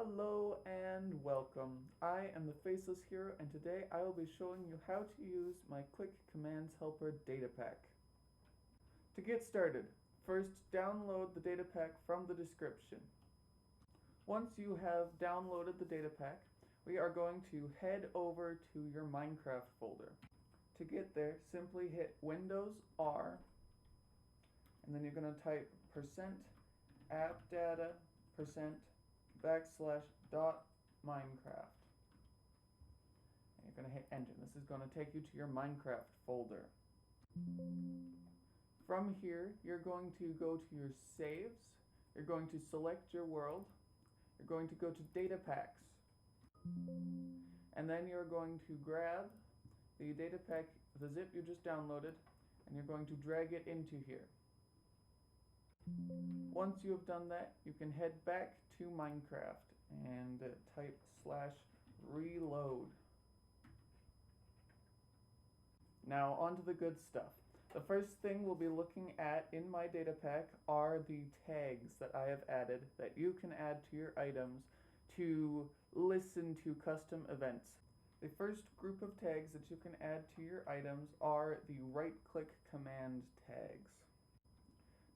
Hello and welcome. I am the Faceless Hero, and today I will be showing you how to use my QuickCommandHelper Datapack. To get started, first download the Datapack from the description. Once you have downloaded the Datapack, we are going to head over to your Minecraft folder. To get there, simply hit Windows R, and then you're going to type %appdata %\Minecraft. And you're going to hit enter. This is going to take you to your Minecraft folder. From here, you're going to go to your saves. You're going to select your world. You're going to go to Datapacks. And then you're going to grab the Datapack, the zip you just downloaded, and you're going to drag it into here. Once you have done that, you can head back to Minecraft and type /reload. Now on to the good stuff. The first thing we'll be looking at in my Datapack are the tags that I have added that you can add to your items to listen to custom events. The first group of tags that you can add to your items are the right-click command tags.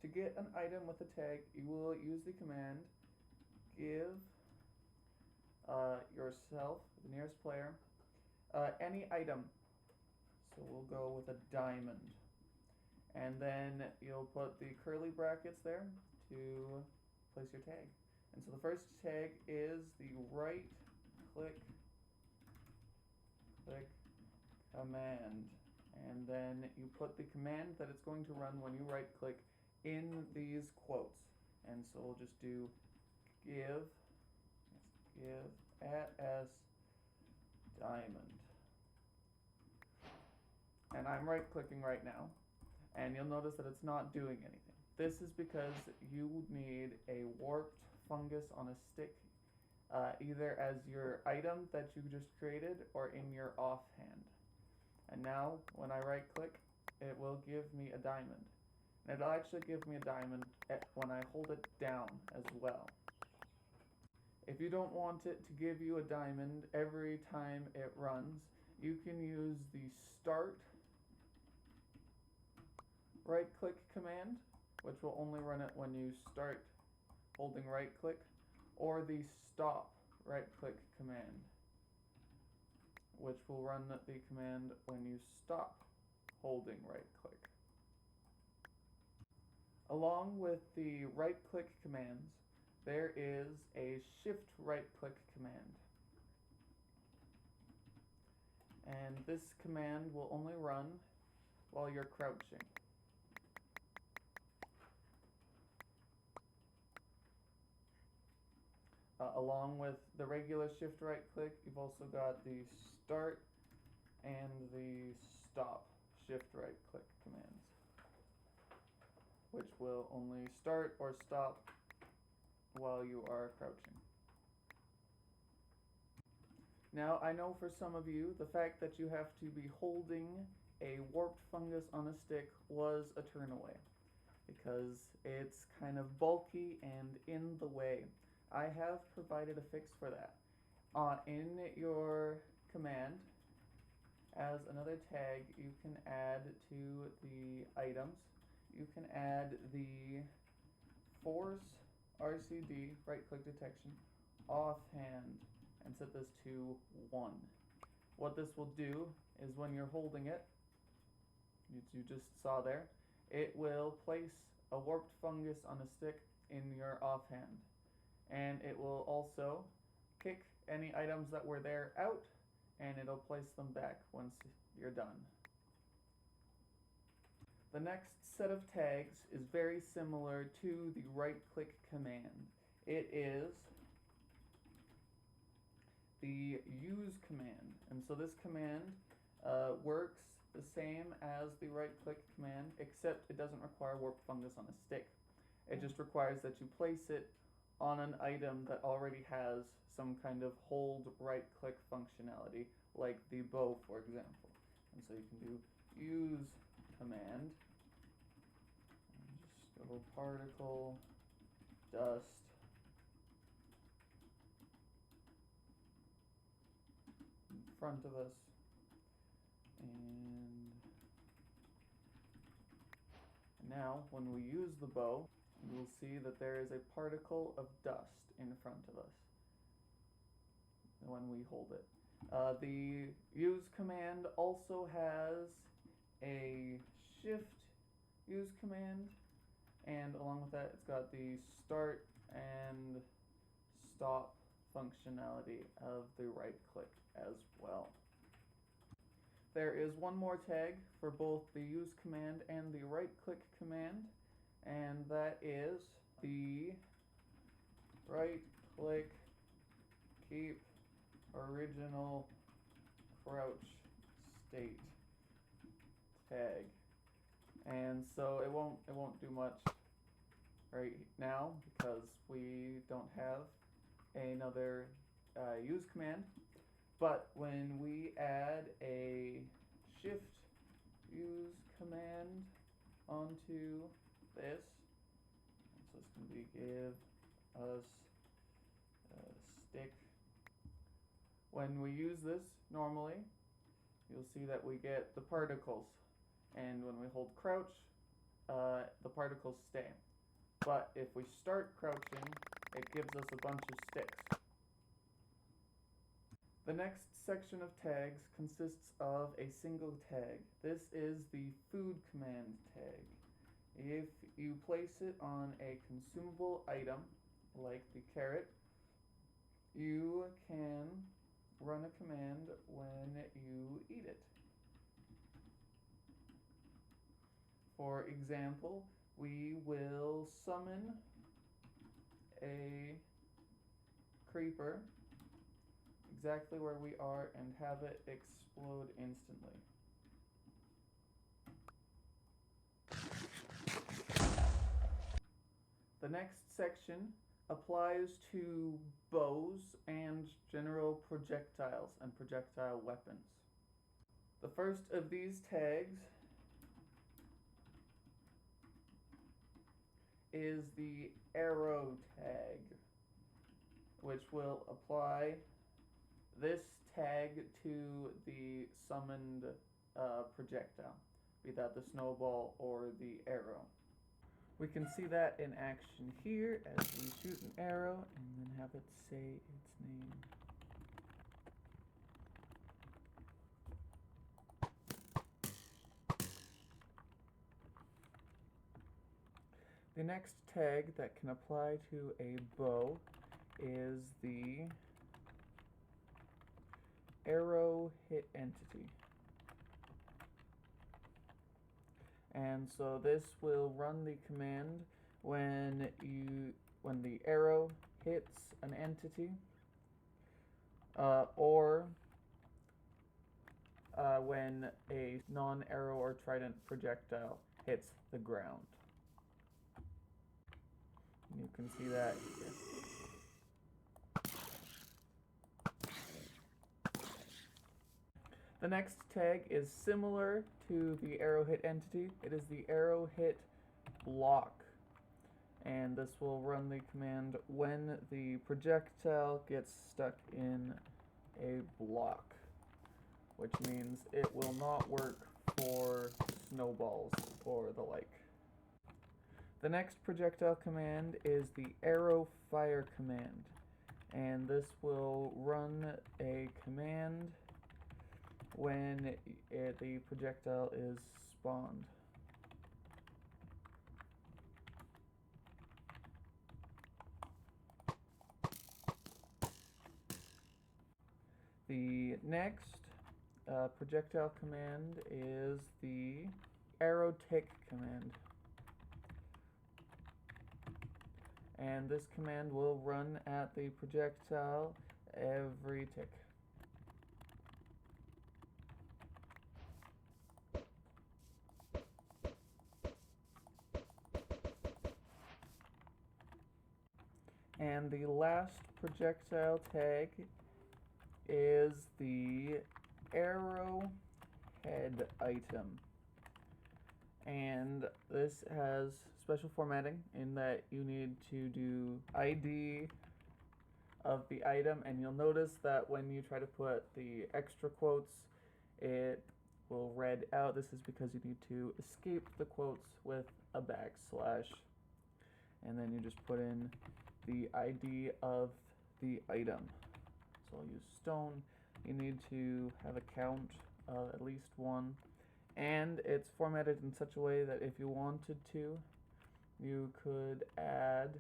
To get an item with a tag, you will use the command give yourself, the nearest player, any item. So we'll go with a diamond. And then you'll put the curly brackets there to place your tag. And so the first tag is the right-click command. And then you put the command that it's going to run when you right-click in these quotes. And so we'll just do give @s diamond. And I'm right clicking right now, and you'll notice that it's not doing anything. This is because you need a warped fungus on a stick, either as your item that you just created or in your offhand. And now when I right click, it will give me a diamond. And it'll actually give me a diamond when I hold it down as well. If you don't want it to give you a diamond every time it runs, you can use the start right-click command, which will only run it when you start holding right-click, or the stop right-click command, which will run the command when you stop holding right-click. Along with the right-click commands, there is a shift right-click command. And this command will only run while you're crouching. Along with the regular shift right-click, you've also got the start and the stop shift right-click commands, which will only start or stop while you are crouching. Now, I know for some of you, the fact that you have to be holding a warped fungus on a stick was a turn away, because it's kind of bulky and in the way. I have provided a fix for that. In your command, as another tag, you can add to the items, you can add the force RCD, right-click detection, offhand, and set this to 1. What this will do is when you're holding it, you just saw there, it will place a warped fungus on a stick in your offhand. And it will also kick any items that were there out, and it'll place them back once you're done. The next set of tags is very similar to the right-click command. It is the use command. And so this command works the same as the right-click command, except it doesn't require warped fungus on a stick. It just requires that you place it on an item that already has some kind of hold right-click functionality, like the bow, for example. And so you can do use command, and just go particle, dust, front of us. And now, when we use the bow, you'll see that there is a particle of dust in front of us when we hold it. The use command also has a shift use command, and along with that it's got the start and stop functionality of the right click as well. There is one more tag for both the use command and the right click command, and that is the right click keep original crouch state tag. And so it won't do much right now because we don't have another use command. But when we add a shift use command onto this, so it's going to be give us a stick. When we use this normally, you'll see that we get the particles, and when we hold crouch, the particles stay. But if we start crouching, it gives us a bunch of sticks. The next section of tags consists of a single tag. This is the food command tag. If you place it on a consumable item, like the carrot, you can run a command when you eat it. For example, we will summon a creeper exactly where we are and have it explode instantly. The next section applies to bows and general projectiles and projectile weapons. The first of these tags is the arrow tag, which will apply this tag to the summoned projectile, be that the snowball or the arrow. We can see that in action here as we shoot an arrow and then have it say its name. The next tag that can apply to a bow is the arrow hit entity. And so this will run the command when the arrow hits an entity, or when a non-arrow or trident projectile hits the ground. You can see that here. The next tag is similar to the arrow hit entity. It is the arrow hit block, and this will run the command when the projectile gets stuck in a block, which means it will not work for snowballs or the like. The next projectile command is the arrow fire command, and this will run a command when the projectile is spawned. The next projectile command is the arrow tick command. And this command will run at the projectile every tick. And the last projectile tag is the arrow head item. And this has special formatting in that you need to do ID of the item, and you'll notice that when you try to put the extra quotes, it will red out. This is because you need to escape the quotes with a backslash, and then you just put in the ID of the item. So I'll use stone. You need to have a count of at least 1, and it's formatted in such a way that if you wanted to, you could add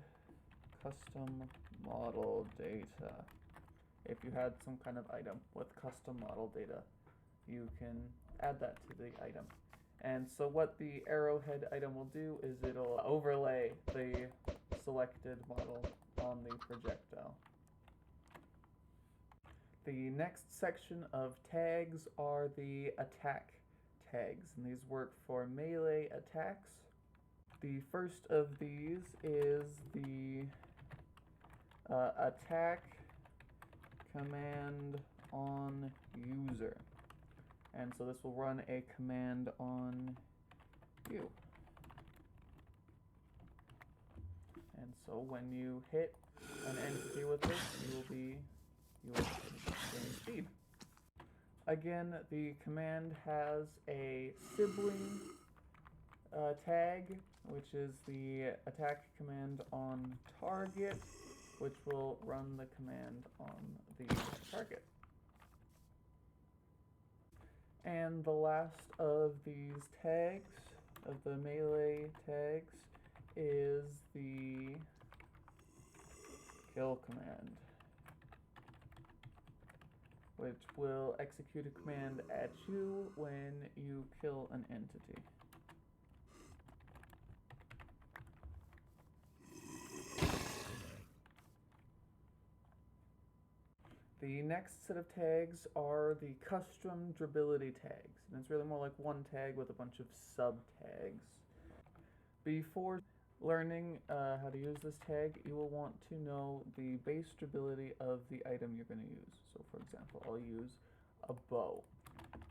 custom model data. If you had some kind of item with custom model data, you can add that to the item. And so what the arrowhead item will do is it'll overlay the selected model on the projectile. The next section of tags are the attack tags, and these work for melee attacks. The first of these is the attack command on user. And so this will run a command on you. And so when you hit an entity with this, you will gain speed. Again, the command has a sibling tag, which is the attack command on target, which will run the command on the target. And the last of these tags, of the melee tags, is the kill command, which will execute a command at you when you kill an entity. The next set of tags are the custom durability tags, and it's really more like one tag with a bunch of sub-tags. Before learning how to use this tag, you will want to know the base durability of the item you're going to use. So for example, I'll use a bow.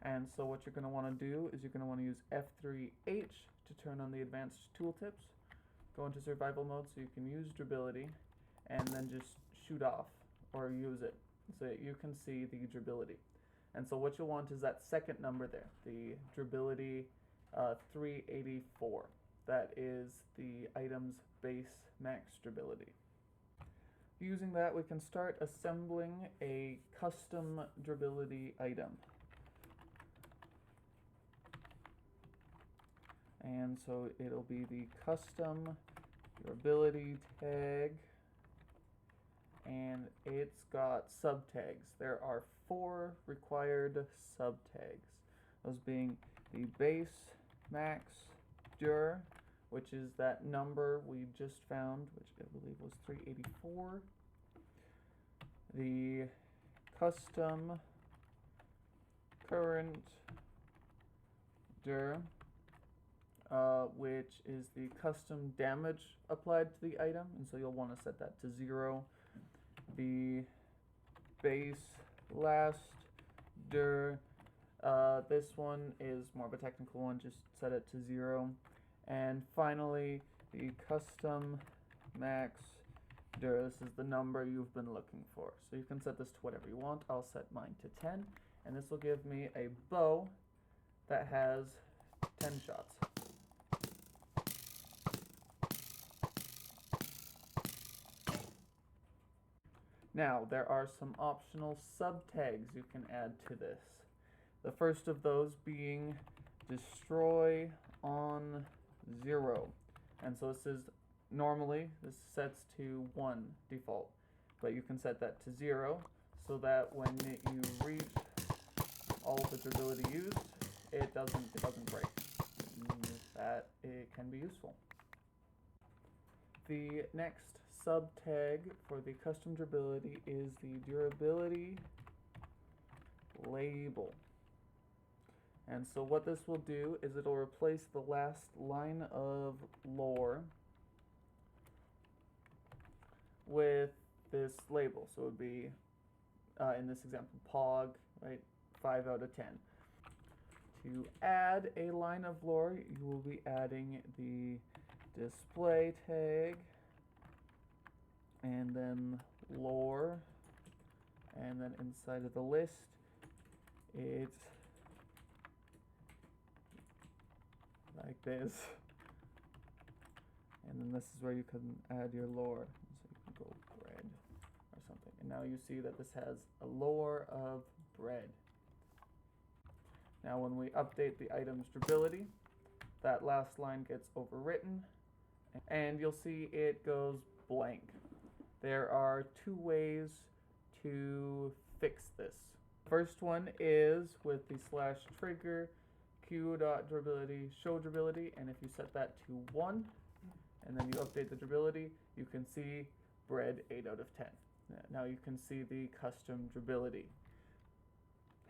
And so what you're going to want to do is you're going to want to use F3H to turn on the advanced tooltips, go into survival mode so you can use durability, and then just shoot off or use it so that you can see the durability. And so what you'll want is that second number there, the durability 384. That is the item's base max durability. Using that, we can start assembling a custom durability item. And so it'll be the custom durability tag, and it's got subtags. There are 4 required subtags, those being the base max dur, which is that number we just found, which I believe was 384. The custom current dur, which is the custom damage applied to the item, and so you'll want to set that to 0. The base last dur, this one is more of a technical one, just set it to 0. And finally, the custom max dur, this is the number you've been looking for. So you can set this to whatever you want. I'll set mine to 10, and this will give me a bow that has 10 shots. Now, there are some optional subtags you can add to this. The first of those being destroy on 0. And so this is normally, this sets to 1 default, but you can set that to 0 so that when you reach all the durability used, it doesn't break. That it can be useful. The next subtag for the custom durability is the durability label. And so what this will do is it'll replace the last line of lore with this label. So it would be, in this example, POG, right, 5 out of 10. To add a line of lore, you will be adding the display tag, and then lore, and then inside of the list, it's like this. And then this is where you can add your lore. So you can go bread or something. And now you see that this has a lore of bread. Now when we update the item's durability, that last line gets overwritten, and you'll see it goes blank. There are two ways to fix this. First one is with the /trigger q.durability show durability, and if you set that to 1 and then you update the durability, you can see bread 8 out of 10. Now you can see the custom durability.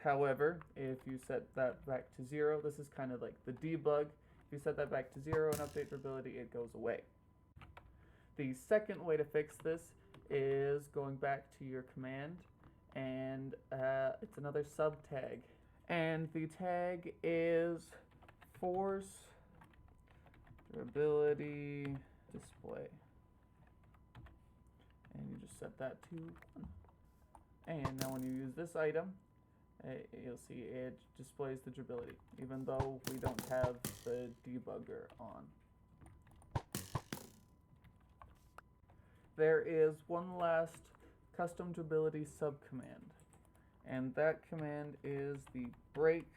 However, if you set that back to 0, this is kind of like the debug. If you set that back to 0 and update durability, it goes away. The second way to fix this is going back to your command, and it's another sub tag. And the tag is force durability display. And you just set that to 1. And now when you use this item, you'll see it displays the durability, even though we don't have the debugger on. There is one last custom durability subcommand, and that command is the break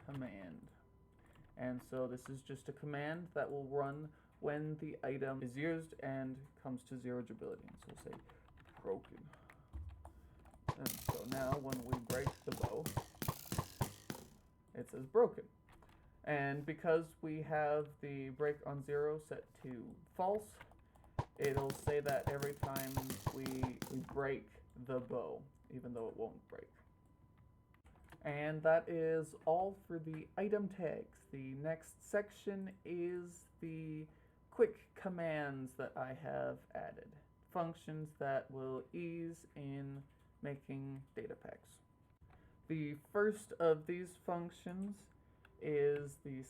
command. And so this is just a command that will run when the item is used and comes to 0 durability. So we'll say broken. And so now when we break the bow, it says broken. And because we have the break on 0 set to false, it'll say that every time we break the bow, even though it won't break. And that is all for the item tags. The next section is the quick commands that I have added. Functions that will ease in making data packs. The first of these functions is the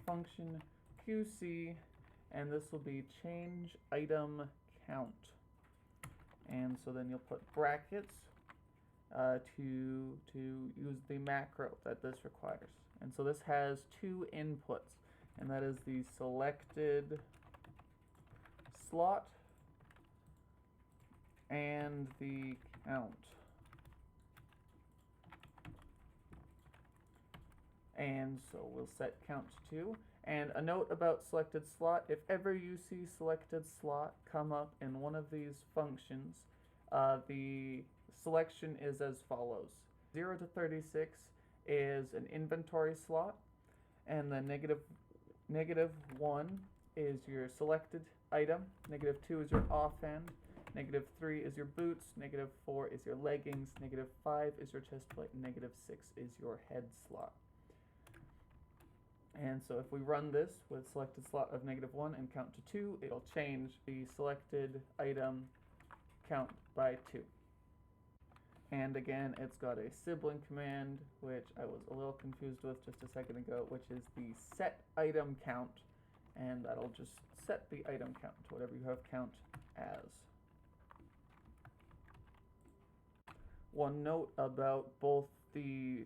/function QC, and this will be change item count. And so then you'll put brackets to use the macro that this requires. And so this has 2 inputs, and that is the selected slot and the count. And so we'll set count to 2. And a note about selected slot: if ever you see selected slot come up in one of these functions, the selection is as follows. 0 to 36 is an inventory slot, and then -1 is your selected item, -2 is your offhand, -3 is your boots, -4 is your leggings, -5 is your chest plate, and -6 is your head slot. And so if we run this with selected slot of -1 and count to 2, it'll change the selected item count by 2. And again, it's got a sibling command, which I was a little confused with just a second ago, which is the set item count, and that'll just set the item count to whatever you have count as. One note about both the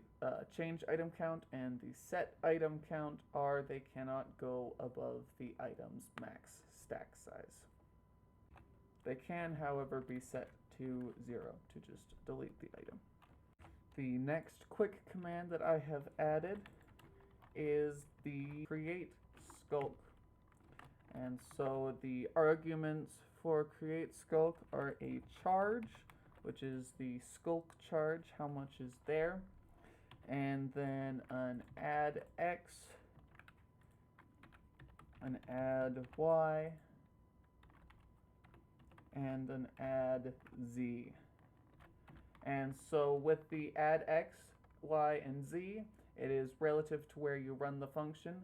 change item count and the set item count are they cannot go above the item's max stack size. They can, however, be set to 0 to just delete the item. The next quick command that I have added is the create Sculk. And so the arguments for create Sculk are a charge, which is the Sculk charge, how much is there, and then an add X, an add Y, and an add Z. And so with the add X, Y, and Z, it is relative to where you run the function,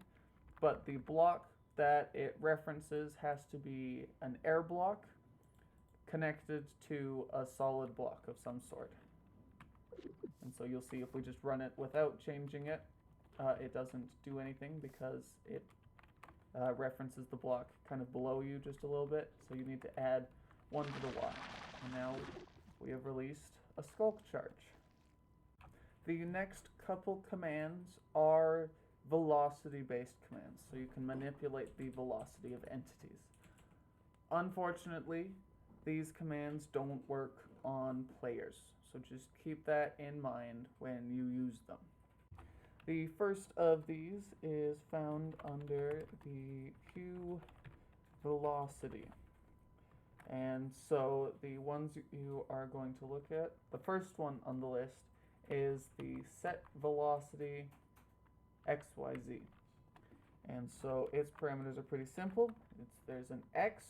but the block that it references has to be an air block connected to a solid block of some sort. And so you'll see if we just run it without changing it, it doesn't do anything because it references the block kind of below you just a little bit. So you need to add 1 to the Y. And now we have released a Sculk charge. The next couple commands are velocity-based commands, so you can manipulate the velocity of entities. Unfortunately, these commands don't work on players, so just keep that in mind when you use them. The first of these is found under the Q velocity. And so the ones you are going to look at, the first one on the list is the set velocity XYZ. And so its parameters are pretty simple. There's an X,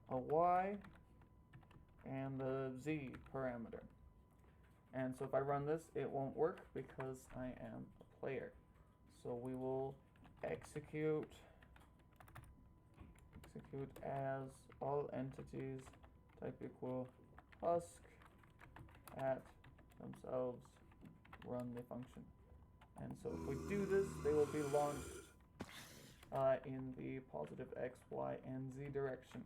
a Y, and a Z parameter. And so if I run this, it won't work because I am a player. So we will execute as all entities type equal husk at themselves run the function. And so if we do this, they will be launched in the positive X, Y, and Z direction.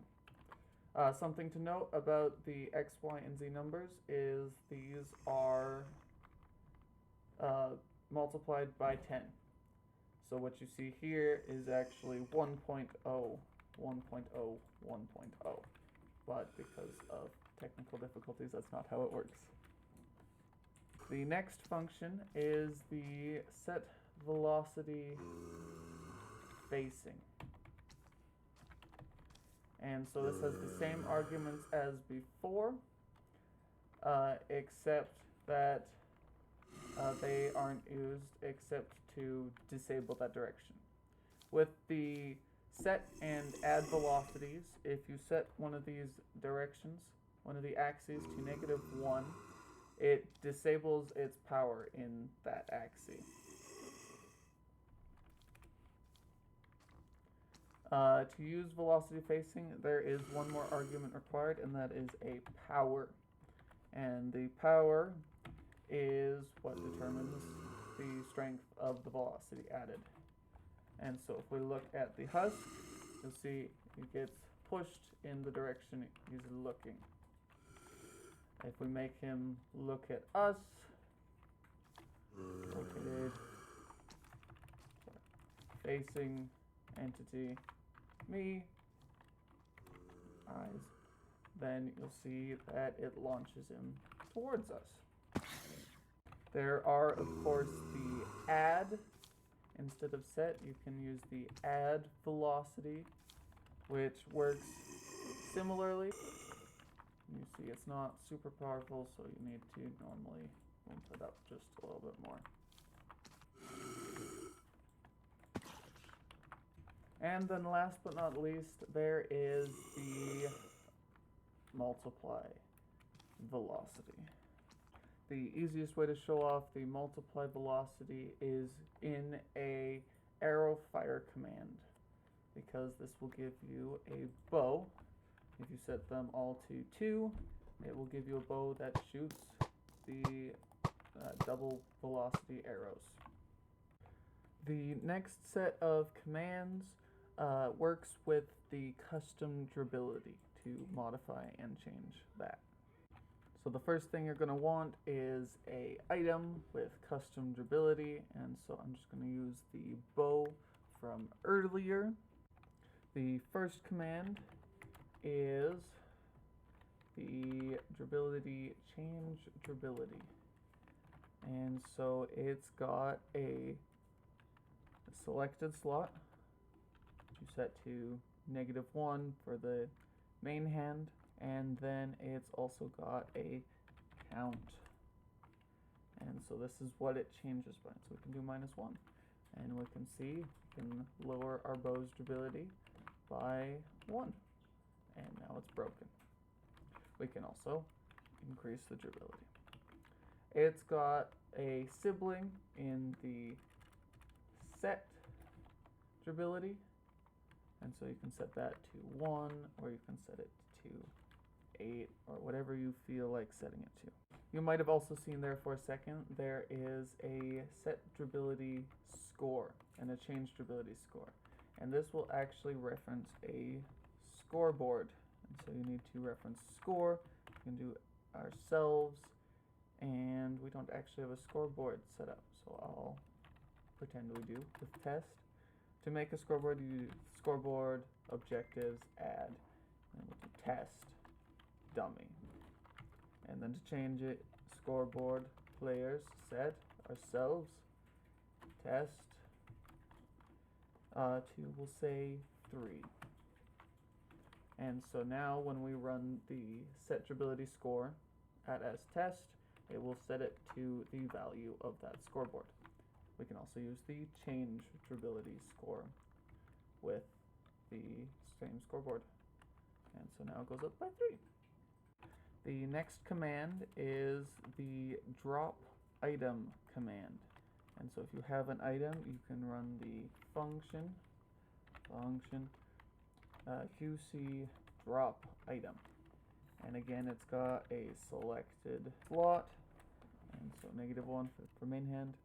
Something to note about the X, Y, and Z numbers is these are multiplied by 10. So what you see here is actually 1.0, 1.0, 1.0. But because of technical difficulties, that's not how it works. The next function is the set velocity facing. And so this has the same arguments as before, except that they aren't used except to disable that direction. With the set and add velocities, if you set one of these directions, one of the axes to -1, it disables its power in that axis. To use velocity facing, there is one more argument required, and that is a power. And the power is what determines the strength of the velocity added. And so if we look at the husk, you'll see it gets pushed in the direction he's looking. If we make him look at us, located, facing entity me, eyes, then you'll see that it launches him towards us. There are, of course, the add. Instead of set, you can use the add velocity, which works similarly. You see it's not super powerful, so you need to normally bump it up just a little bit more. And then last but not least, there is the multiply velocity. The easiest way to show off the multiply velocity is in a arrow fire command, because this will give you a bow. If you set them all to 2, it will give you a bow that shoots the double velocity arrows. The next set of commands works with the custom durability to modify and change that. So the first thing you're going to want is a item with custom durability, and so I'm just going to use the bow from earlier. The first command is the durability change durability, and so it's got a selected slot you set to -1 for the main hand, and then it's also got a count, and so this is what it changes by. So we can do -1, and we can see we can lower our bow's durability by 1, and now it's broken. We can also increase the durability. It's got a sibling in the set durability, and so you can set that to 1, or you can set it to 8, or whatever you feel like setting it to. You might have also seen there for a second, there is a set durability score and a change durability score. And this will actually reference a scoreboard. So you need to reference score. You can do ourselves, and we don't actually have a scoreboard set up, so I'll pretend we do with test. To make a scoreboard, you do scoreboard, objectives, add, and we'll do test, dummy. And then to change it, scoreboard, players, set, ourselves, test, to, we'll say 3. And so now when we run the set durability score at as test, it will set it to the value of that scoreboard. We can also use the change durability score with the same scoreboard. And so now it goes up by 3. The next command is the drop item command. And so if you have an item, you can run the function QC drop item. And again, it's got a selected slot, and so -1 for main hand,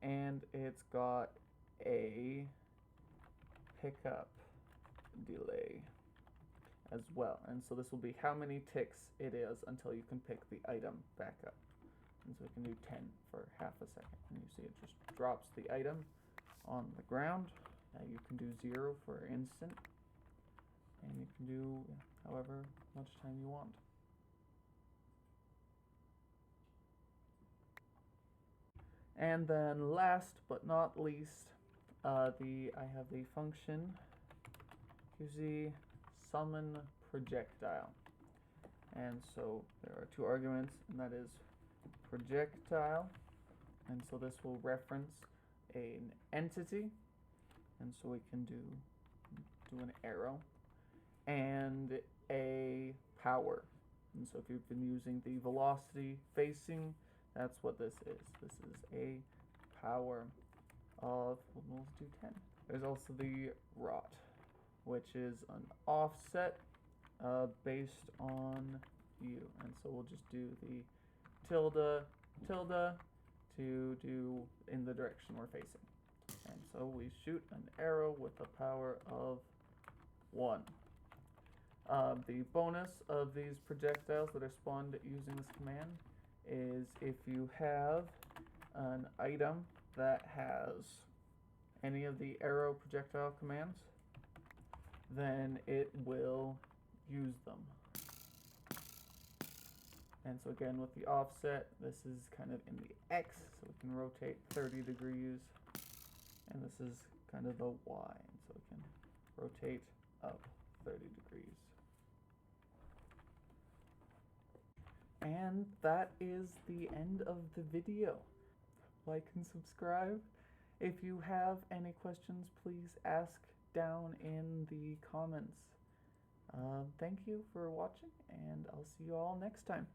and it's got a pickup delay as well. And so this will be how many ticks it is until you can pick the item back up. And so we can do 10 for half a second. And you see it just drops the item on the ground. You can do 0 for instant. And you can do however much time you want. And then last but not least, I have the function QC summon projectile. And so there are 2 arguments, and that is projectile, and so this will reference an entity, and so we can do an arrow, and a power. And so if you've been using the velocity facing, that's what this is. This is a power of, we'll do 10. There's also the rot, which is an offset based on you. And so we'll just do the tilde to do in the direction we're facing. And so we shoot an arrow with a power of 1. The bonus of these projectiles that are spawned using this command is if you have an item that has any of the arrow projectile commands, then it will use them. And so again, with the offset, this is kind of in the X, so we can rotate 30 degrees, and this is kind of a Y, and so we can rotate up 30 degrees. And that is the end of the video. Like and subscribe. If you have any questions, please ask down in the comments. Thank you for watching, and I'll see you all next time.